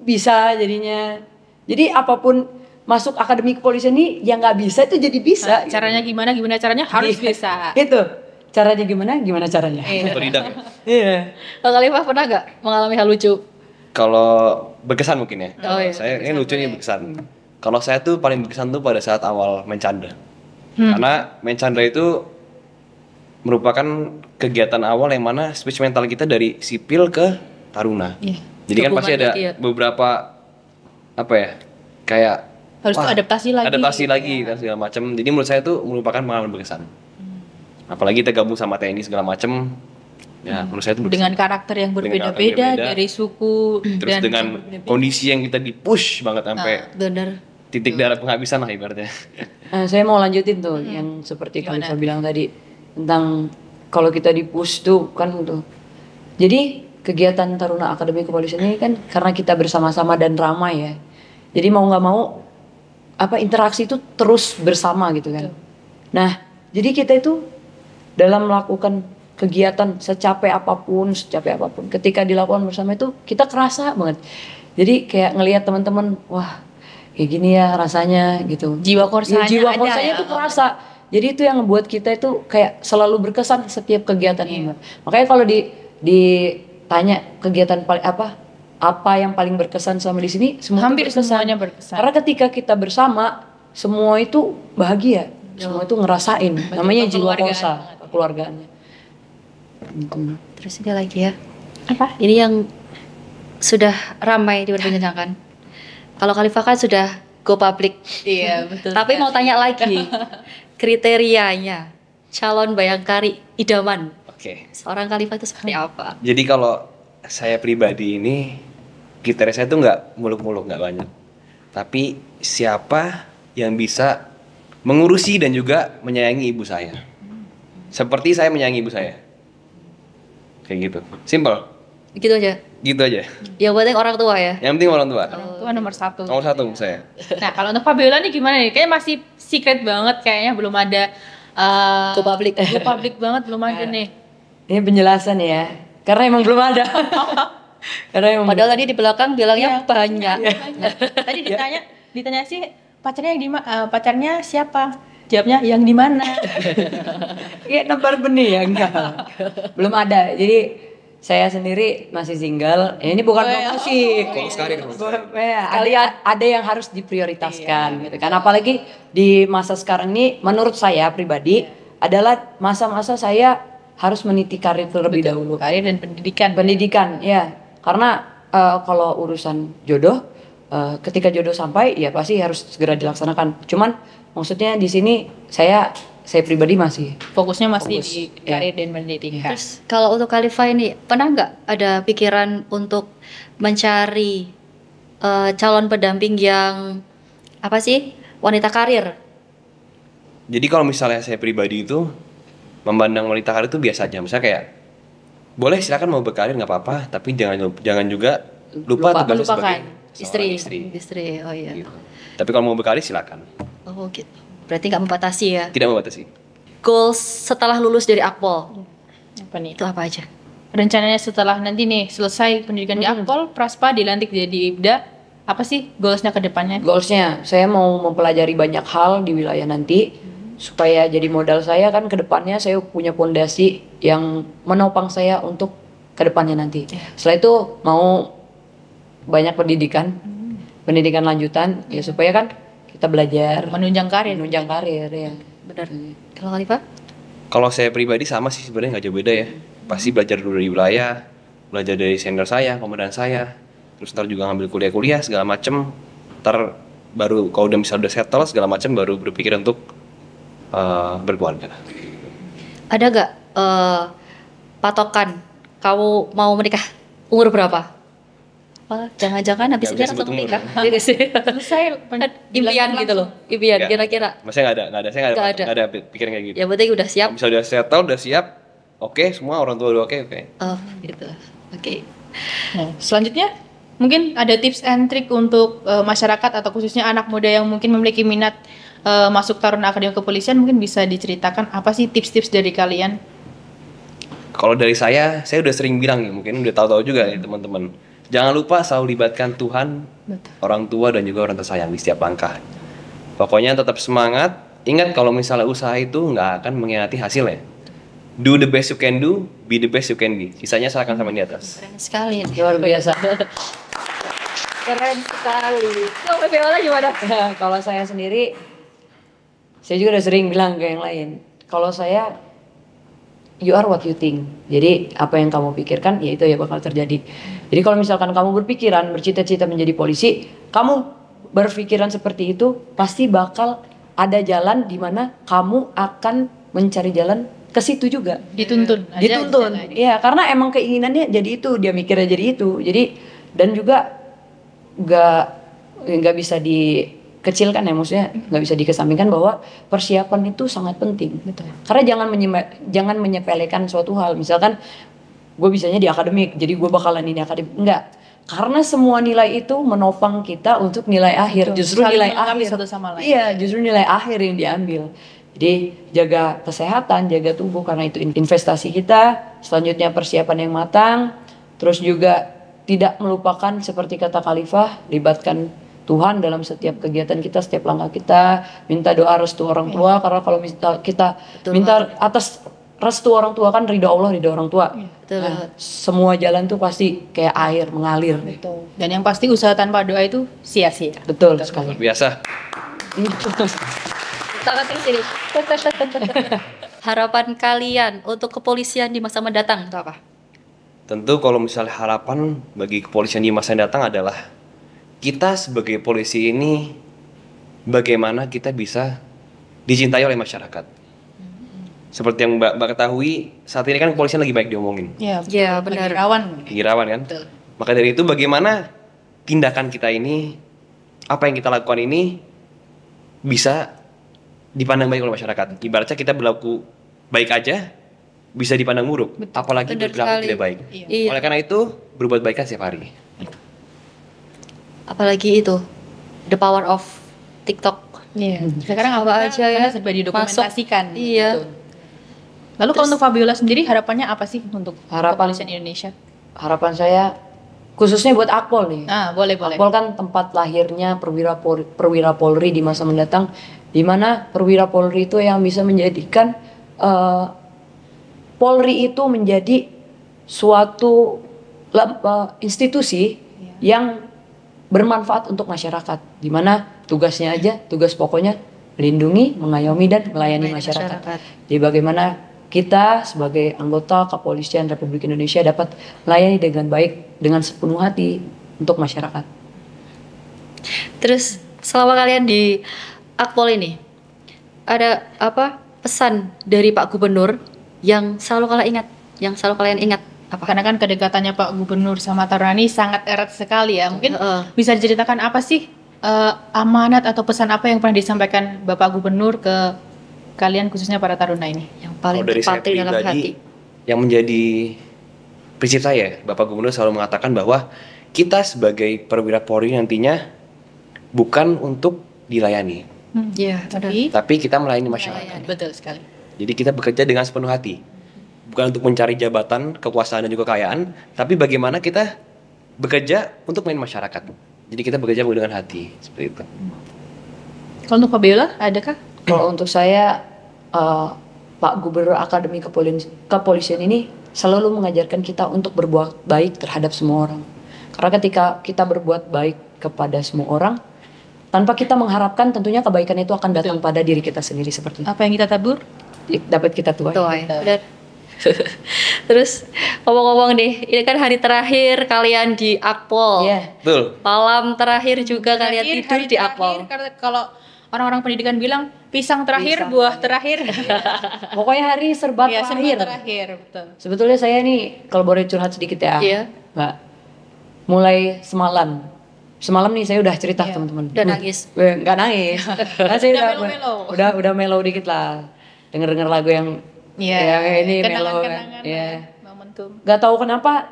Bisa jadinya. Jadi apapun masuk Akademi Kepolisian ini yang nggak bisa itu jadi bisa. Nah, caranya gimana caranya harus Iya. bisa. Itu. Caranya gimana caranya. Otodidak ya. Iya. Kalau Khalifah pernah nggak mengalami hal lucu? Kalau berkesan mungkin ya. Oh, iya. Saya ini lucunya berkesan. Kalau saya tuh paling berkesan tuh pada saat awal main canda. Karena main canda itu merupakan kegiatan awal yang mana switch mental kita dari sipil ke taruna. Iya. Jadi kan pasti Gabungan ada berarti ya. beberapa apa ya, kayak Harus wah, adaptasi lagi. adaptasi gitu lagi dan segala macam. Jadi menurut saya itu merupakan pengalaman berkesan. Apalagi kita gabung sama TNI segala macam. Ya, menurut saya itu berkesan. Dengan karakter yang Dengan karakter berbeda-beda berbeda. dari suku Terus dan dengan kondisi yang kita di-push banget sampai Bener. titik darah penghabisan lah ibaratnya. Nah, saya mau lanjutin tuh yang seperti Khalifa bilang tadi tentang kalau kita di push tuh kan tuh. Jadi kegiatan Taruna Akademi Kepolisian ini kan karena kita bersama-sama dan ramai ya. Jadi mau nggak mau apa interaksi itu terus bersama gitu kan. Nah, jadi kita itu dalam melakukan kegiatan secapek apapun, ketika dilakukan bersama itu kita kerasa banget. Jadi kayak ngelihat teman-teman, wah kayak gini ya rasanya gitu. Jiwa korsanya Jiwa ada korsanya ya. itu kerasa. Jadi itu yang ngebuat kita itu kayak selalu berkesan setiap kegiatan ini. Makanya kalau ditanya kegiatan paling apa yang paling berkesan sama di sini, semua Hampir itu berkesan. semuanya berkesan. Karena ketika kita bersama, semua itu bahagia, semua itu ngerasain. Namanya jiwa korsa, kekeluargaannya. Gitu. Terus ini lagi ya. Apa? Ini yang sudah ramai diperbincangkan. Kalau Khalifah kan sudah go public. Iya, betul. Tapi mau tanya lagi, kriterianya calon bayangkari idaman Oke. seorang Khalifah itu seperti apa? Jadi kalau saya pribadi ini kriteria saya tuh nggak muluk-muluk, nggak banyak. Tapi siapa yang bisa mengurusi dan juga menyayangi ibu saya. Seperti saya menyayangi ibu saya. Kayak gitu. Simple. Gitu aja. Gitu aja. Yang penting orang tua ya. Yang penting orang tua. Itu nomor satu. Nomor satu saya. Nah, kalau untuk Fabiola nih gimana nih? Kayaknya masih secret banget, kayaknya belum ada Go public. go public banget, belum ada nih. Ini penjelasan ya, karena emang belum ada. Karena emang Padahal tadi di belakang bilangnya banyak. Tadi ditanya sih pacarnya yang pacarnya siapa? Jawabnya yang di mana? kayak nebar benih ya enggak. Belum ada. Jadi saya sendiri masih single. Ini bukan promosi. Fokus karir. Ada yang harus diprioritaskan gitu kan. Apalagi di masa sekarang ini menurut saya pribadi adalah masa-masa saya harus meniti karir terlebih dahulu. Karir dan pendidikan. Pendidikan ya. Karena kalau urusan jodoh ketika jodoh sampai ya pasti harus segera dilaksanakan. Cuman maksudnya di sini saya pribadi masih Fokusnya masih Fokus, di ya. karir dan pendidikan. Terus kalau untuk Khalifah ini pernah nggak ada pikiran untuk mencari calon pendamping yang apa sih wanita karir? Jadi kalau misalnya saya pribadi itu memandang wanita karir itu biasa aja. Misalnya kayak boleh silakan mau berkarir nggak apa-apa, tapi jangan juga lupa tugasnya sebagai seorang Istri. Oh iya. Gitu. Tapi kalau mau berkarir silakan. Oh gitu. Berarti nggak membatasi ya. Tidak membatasi. Goals setelah lulus dari Akpol Apa nih? itu apa aja? Rencananya setelah nanti nih selesai pendidikan di Akpol, Praspa dilantik jadi Ibda, apa sih goalsnya ke depannya? goalsnya. Saya mau mempelajari banyak hal di wilayah nanti supaya jadi modal saya kan ke depannya saya punya fondasi yang menopang saya untuk ke depannya nanti. Setelah itu mau banyak pendidikan lanjutan ya supaya kan kita belajar Menunjang karir. ya. Benar. Kalau Khalifah? Kalau saya pribadi sama sih sebenarnya nggak jauh beda ya. Pasti belajar dulu dari wilayah, belajar dari senior saya, komandan saya, terus ntar juga ngambil kuliah-kuliah segala macem. Ntar baru kalau udah settle segala macem baru berpikir untuk berkeluarga. Ada nggak patokan kamu mau menikah umur berapa? Apa jangan-jangan habis Nggak ini bisa langsung sebut umur. menikah? Iya nggak sih? Selesai Impian gitu loh. Impian Nggak. kira-kira. Saya nggak ada, Nggak ada. nggak ada pikiran kayak gitu. Yang penting udah siap. Kalau misalnya udah settle, udah siap, oke, semua orang tua udah oke. Oh gitu. Oke. Nah, selanjutnya mungkin ada tips and trick untuk masyarakat atau khususnya anak muda yang mungkin memiliki minat masuk Taruna Akademi Kepolisian, mungkin bisa diceritakan apa sih tips-tips dari kalian? Kalau dari saya udah sering bilang ya, mungkin udah tahu-tahu juga ya teman-teman. Jangan lupa selalu libatkan Tuhan, orang tua dan juga orang tersayang di setiap langkah. Pokoknya tetap semangat. Ingat kalau misalnya usaha itu nggak akan mengkhianati hasilnya. Do the best you can do, be the best you can be. Sisanya serahkan sama yang di atas. Keren sekali. Luar biasa. Keren sekali. Kalau Viola gimana? Kalau saya sendiri, saya juga udah sering bilang ke yang lain. Kalau saya you are what you think. Jadi apa yang kamu pikirkan, ya itu ya bakal terjadi. Jadi kalau misalkan kamu berpikiran, bercita-cita menjadi polisi, kamu berpikiran seperti itu, pasti bakal ada jalan di mana kamu akan mencari jalan ke situ juga. Dituntun aja Dituntun. bisa. Iya, karena emang keinginannya jadi itu, dia mikirnya jadi itu. Jadi dan juga nggak bisa dikecilkan ya, maksudnya nggak bisa dikesampingkan bahwa persiapan itu sangat penting. Betul. Karena jangan menyepelekan suatu hal. Misalkan gue bisanya di akademik, jadi gue bakalan ini akademik. Enggak. Karena semua nilai itu menopang kita untuk nilai akhir. Betul. Justru Saling nilai melengkapi akhir. satu sama lain. Iya, justru nilai akhir yang diambil. Jadi jaga kesehatan, jaga tubuh karena itu investasi kita. Selanjutnya persiapan yang matang. Terus juga tidak melupakan seperti kata Khalifah, libatkan Tuhan dalam setiap kegiatan kita, setiap langkah kita. Minta doa restu orang tua, karena kalau kita minta atas restu orang tua kan ridho Allah, ridho orang tua. Betul. Nah, semua jalan tuh pasti kayak air mengalir. Betul. Dan yang pasti usaha tanpa doa itu sia-sia. Betul sekali. Luar biasa. Tangan di sini. Harapan kalian untuk kepolisian di masa mendatang itu apa? Tentu kalau misalnya harapan bagi kepolisian di masa yang datang adalah kita sebagai polisi ini bagaimana kita bisa dicintai oleh masyarakat. Seperti yang Mbak ketahui, saat ini kan kepolisian lagi banyak diomongin. Iya, Iya, benar. Lagi rawan. Lagi rawan kan? Betul. Maka dari itu bagaimana tindakan kita ini, apa yang kita lakukan ini bisa dipandang baik oleh masyarakat. Ibaratnya kita berlaku baik aja bisa dipandang buruk, apalagi Benar berlaku sekali. tidak baik. Iya. Oleh karena itu berbuat baiklah setiap hari. Apalagi itu, the power of TikTok. Iya. Sekarang Apa apa aja aja ya, ya serba didokumentasikan. Iya. Betul. Lalu kalau untuk Fabiola sendiri harapannya apa sih untuk Harapan- kepolisian Indonesia? Harapan saya khususnya buat Akpol nih. Ah, boleh. Akpol kan tempat lahirnya perwira Polri di masa mendatang, di mana perwira Polri itu yang bisa menjadikan Polri itu menjadi suatu institusi yang bermanfaat untuk masyarakat, di mana tugasnya aja, tugas pokoknya melindungi, mengayomi dan melayani masyarakat. Jadi bagaimana kita sebagai anggota kepolisian Republik Indonesia dapat melayani dengan baik, dengan sepenuh hati untuk masyarakat. Terus selama kalian di Akpol ini, ada apa pesan dari Pak Gubernur yang selalu kalian ingat? Apa? Karena kan kedekatannya Pak Gubernur sama Tarunani sangat erat sekali ya. Mungkin bisa diceritakan apa sih amanat atau pesan apa yang pernah disampaikan Bapak Gubernur ke kalian khususnya para taruna ini? Yang paling Kalau dari saya terpatri dalam hati. pribadi, yang menjadi prinsip saya, Bapak Gubernur selalu mengatakan bahwa kita sebagai perwira Polri nantinya bukan untuk dilayani, Iya, benar. tapi kita melayani masyarakat. Betul sekali. Jadi kita bekerja dengan sepenuh hati, bukan untuk mencari jabatan, kekuasaan dan juga kekayaan, tapi bagaimana kita bekerja untuk melayani masyarakat. Jadi kita bekerja dengan hati, seperti itu. Kalau untuk Fabiola, adakah? Kalau untuk saya, Pak Gubernur Akademi Kepolisian ini selalu mengajarkan kita untuk berbuat baik terhadap semua orang. Karena ketika kita berbuat baik kepada semua orang, tanpa kita mengharapkan, tentunya kebaikan itu akan datang pada diri kita sendiri seperti itu. Apa yang kita tabur? Dapat kita tuai. Tuai. Benar. Terus ngomong-ngomong nih, ini kan hari terakhir kalian di Akpol. Iya. Betul. Malam terakhir juga kalian Terakhir, tidur hari di terakhir, Akpol. Karena kalau orang-orang pendidikan bilang pisang terakhir, Pisang buah terakhir. Pokoknya hari serba Iya, terakhir. semua terakhir, betul. Sebetulnya saya nih, kalau boleh curhat sedikit ya, Iya. Mbak. Mulai semalam nih saya udah cerita Iya. teman-teman. Udah nangis? Nggak nangis. Kan saya Udah melo-melo. udah mellow dikit lah. Denger lagu yang Iya. yang ini mellow kan. Kenangan-kenangan, Iya. momentum. Gak tahu kenapa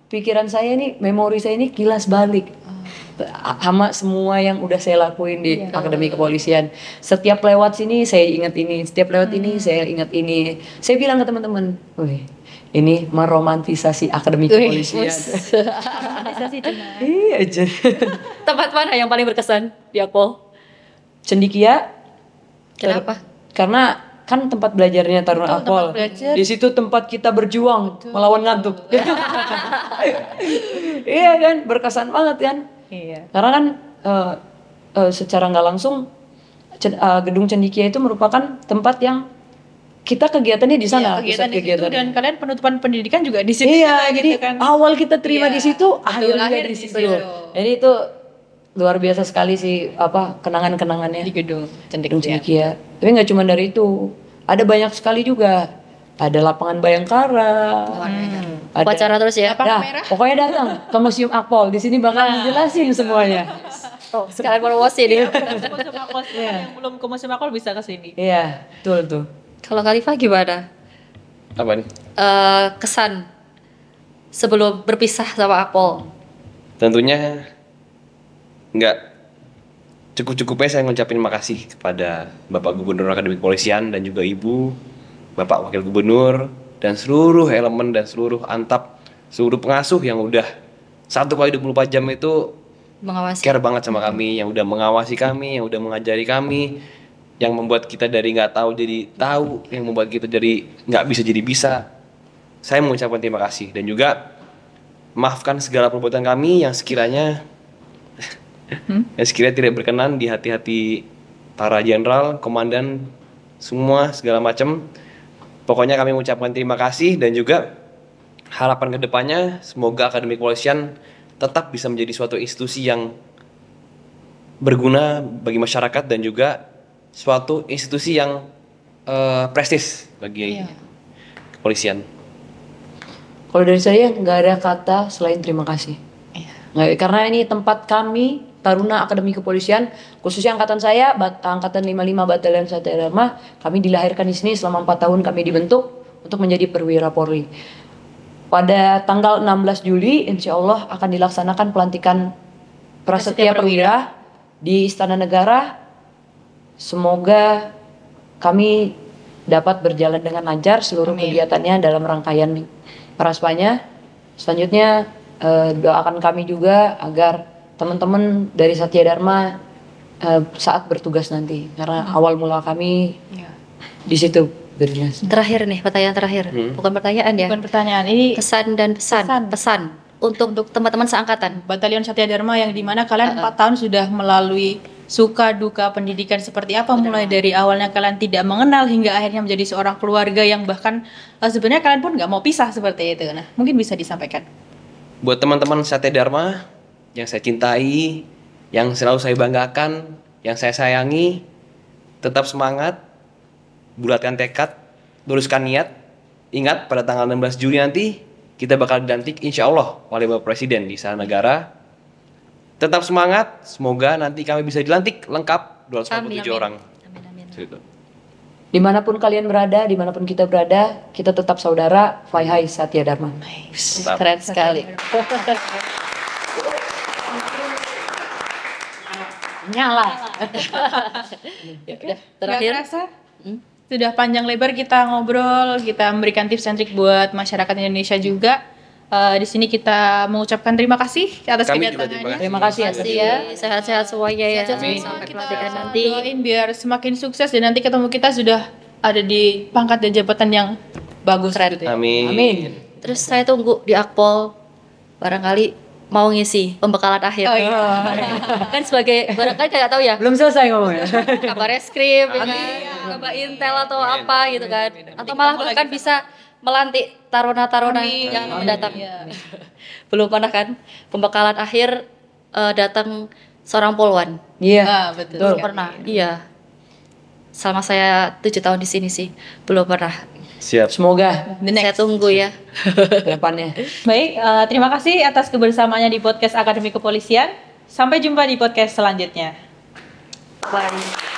pikiran saya nih, memori saya ini kilas balik. Sama semua yang udah saya lakuin di Akademi Kepolisian. Setiap lewat sini saya ingat ini, setiap lewat ini saya ingat ini. Saya bilang ke teman-teman, "Wih, ini meromantisasi Akademi Kepolisian." Iya aja. Tempat mana yang paling berkesan di Akpol? Cendikia. Kenapa? Karena kan tempat belajarnya Taruna Betul, Akpol. tempat belajar. Di situ tempat kita berjuang melawan ngantuk. Iya kan, berkesan banget kan. Iya. Karena kan secara nggak langsung gedung Cendikia itu merupakan tempat yang kita kegiatannya di sana, kegiatan pusat di situ, dan kalian penutupan pendidikan juga di situ. Iya, juga, jadi gitu kan. awal kita terima Iya, di situ, betul, akhirnya akhir di di situ. situ. Jadi itu luar biasa sekali sih apa kenangan-kenangannya Di gedung Gedung Cendekia. Cendekia. Tapi nggak cuma dari itu, ada banyak sekali juga. Ada lapangan Bayangkara, ada Upacara terus ya. Lapangan Nah, merah. pokoknya datang ke Museum Akpol. Di sini bakal dijelasin semuanya. Oh, sekalian promosi nih. Museum Akol, yang belum ke Museum Akol bisa ke sini. Iya, betul tuh. Kalau Khalifah gimana? Apa nih? Kesan sebelum berpisah sama Akpol. Tentunya nggak cukup-cukupnya saya ngucapin makasih kepada Bapak Gubernur Akademi Kepolisian dan juga Ibu, Bapak Wakil Gubernur, dan seluruh elemen dan seluruh antap, seluruh pengasuh yang udah 1 kali 24 jam itu Mengawasi. care banget sama kami, yang udah mengawasi kami, yang udah mengajari kami, yang membuat kita dari nggak tahu jadi tahu, yang membuat kita dari nggak bisa jadi bisa. Saya mengucapkan terima kasih dan juga maafkan segala perbuatan kami yang sekiranya tidak berkenan di hati-hati para jenderal, komandan, semua segala macam. Pokoknya kami mengucapkan terima kasih dan juga harapan kedepannya semoga Akademi Kepolisian tetap bisa menjadi suatu institusi yang berguna bagi masyarakat dan juga suatu institusi yang prestis bagi kepolisian. Kalau dari saya nggak ada kata selain terima kasih. Karena ini tempat kami Taruna Akademi Kepolisian, khususnya angkatan saya, angkatan 55 Batalion Satya Dharma, kami dilahirkan di sini selama 4 tahun kami dibentuk untuk menjadi perwira Polri. Pada tanggal 16 Juli, insya Allah akan dilaksanakan pelantikan Prasetya Perwira di Istana Negara. Semoga kami dapat berjalan dengan lancar seluruh kegiatannya dalam rangkaian Praspanya. Selanjutnya doakan kami juga agar teman-teman dari Satya Dharma saat bertugas nanti, karena awal mula kami di situ berdinas. Terakhir nih, pertanyaan terakhir. Bukan pertanyaan ya. Bukan pertanyaan, ini Kesan dan pesan untuk teman-teman seangkatan. Batalion Satya Dharma yang dimana kalian 4 tahun sudah melalui suka duka pendidikan seperti apa, mulai dari awalnya kalian tidak mengenal hingga akhirnya menjadi seorang keluarga yang bahkan sebenarnya kalian pun nggak mau pisah seperti itu. Nah, mungkin bisa disampaikan. Buat teman-teman Satya Dharma yang saya cintai, yang selalu saya banggakan, yang saya sayangi, tetap semangat, bulatkan tekad, luruskan niat. Ingat pada tanggal 16 Juli nanti kita bakal dilantik insya Allah oleh Bapak Presiden di Istana Negara. Tetap semangat, semoga nanti kami bisa dilantik lengkap 247 orang. Gitu. Dimanapun kalian berada, dimanapun kita berada, kita tetap saudara. Fly high Satya Dharma. Mantap. Keren sekali. Nyala. Ya udah, Nggak terakhir. kerasa? Sudah panjang lebar kita ngobrol, kita memberikan tips and trik buat masyarakat Indonesia juga. Di sini kita mengucapkan terima kasih atas Kami juga kedatangannya. Terima kasih Terima kasih ya. Sehat-sehat semuanya ya. Sehat-sehat semua. Sampai Kita pelantikan nanti. doain biar semakin sukses dan nanti ketemu kita sudah ada di pangkat dan jabatan yang bagus. Gitu ya. Amin. Amin. Terus saya tunggu di Akpol, barangkali mau ngisi pembekalan akhir. Oh iya. Kan sebagai barangkali nggak tahu ya. Belum selesai ngomongnya. Kabar reskrim, ya kan? Kabar intel atau apa gitu kan? Atau malah bahkan bisa melantik taruna-taruna yang mendatang. Belum pernah kan? Pembekalan akhir datang seorang polwan. Iya, Betul. Belum pernah. Iya. Selama saya 7 tahun di sini sih belum pernah. Siap. Semoga Saya tunggu ya. ke depannya. Baik, terima kasih atas kebersamaannya di podcast Akademi Kepolisian. Sampai jumpa di podcast selanjutnya. Bye.